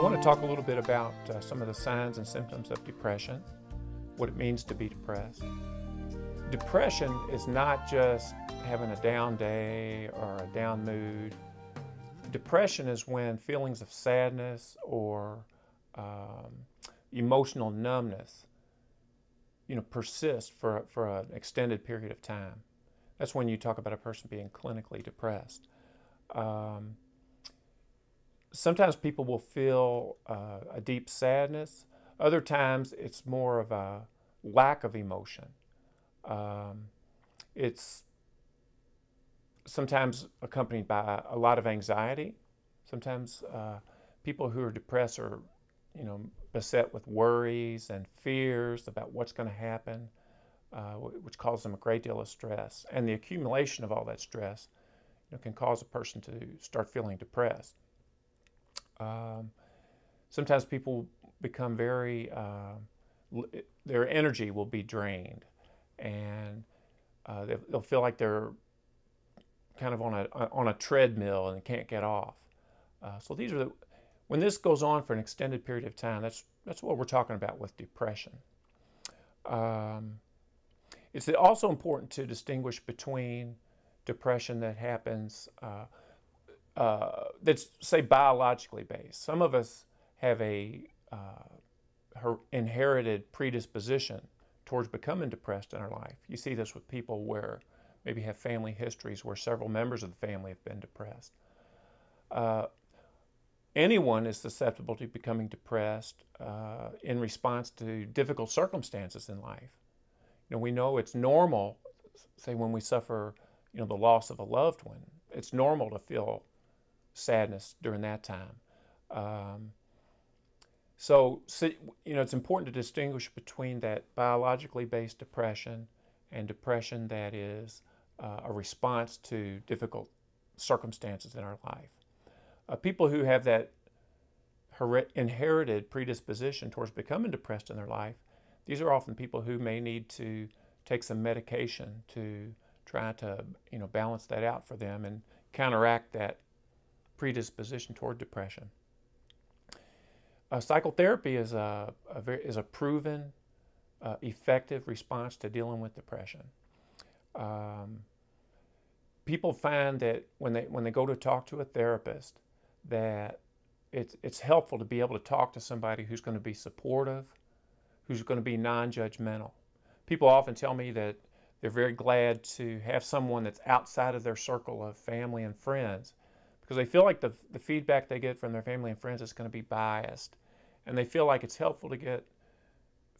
want to talk a little bit about some of the signs and symptoms of depression, what it means to be depressed. Depression is not just having a down day or a down mood. Depression is when feelings of sadness or emotional numbness, persist for an extended period of time. That's when you talk about a person being clinically depressed. Sometimes people will feel a deep sadness. Other times it's more of a lack of emotion. It's sometimes accompanied by a lot of anxiety. Sometimes people who are depressed are, beset with worries and fears about what's going to happen, which causes them a great deal of stress. And the accumulation of all that stress can cause a person to start feeling depressed. Sometimes people become very, their energy will be drained, and they'll feel like they're kind of on a treadmill and can't get off. So these are when this goes on for an extended period of time, that's what we're talking about with depression. It's also important to distinguish between depression that happens that's, say, biologically based. Some of us have a inherited predisposition towards becoming depressed in our life. You see this with people where maybe have family histories where several members of the family have been depressed. Anyone is susceptible to becoming depressed in response to difficult circumstances in life. We know it's normal, say when we suffer, the loss of a loved one, it's normal to feel sadness during that time. So, it's important to distinguish between that biologically based depression and depression that is a response to difficult circumstances in our life. People who have that inherited predisposition towards becoming depressed in their life, these are often people who may need to take some medication to try to balance that out for them and counteract that predisposition toward depression. Psychotherapy is a proven, effective response to dealing with depression. People find that when they go to talk to a therapist, that it's helpful to be able to talk to somebody who's going to be supportive, who's going to be non-judgmental. People often tell me that they're very glad to have someone that's outside of their circle of family and friends, because they feel like the feedback they get from their family and friends is going to be biased. And they feel like it's helpful to get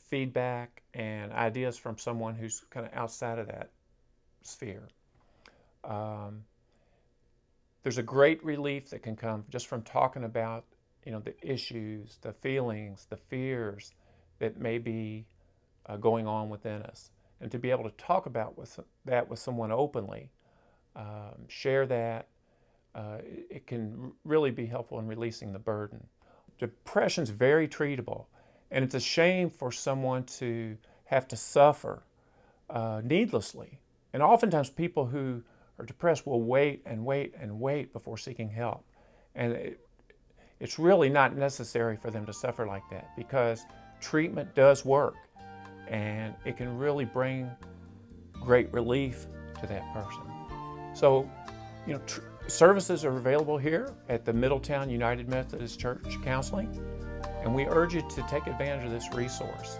feedback and ideas from someone who's kind of outside of that sphere. There's a great relief that can come just from talking about, the issues, the feelings, the fears that may be going on within us. And to be able to talk about that with someone openly, share that, it can really be helpful in releasing the burden. Depression's very treatable, and it's a shame for someone to have to suffer needlessly. And oftentimes people who are depressed will wait and wait and wait before seeking help. And it's really not necessary for them to suffer like that, because treatment does work, and it can really bring great relief to that person. So, services are available here at the Middletown United Methodist Church Counseling, and we urge you to take advantage of this resource.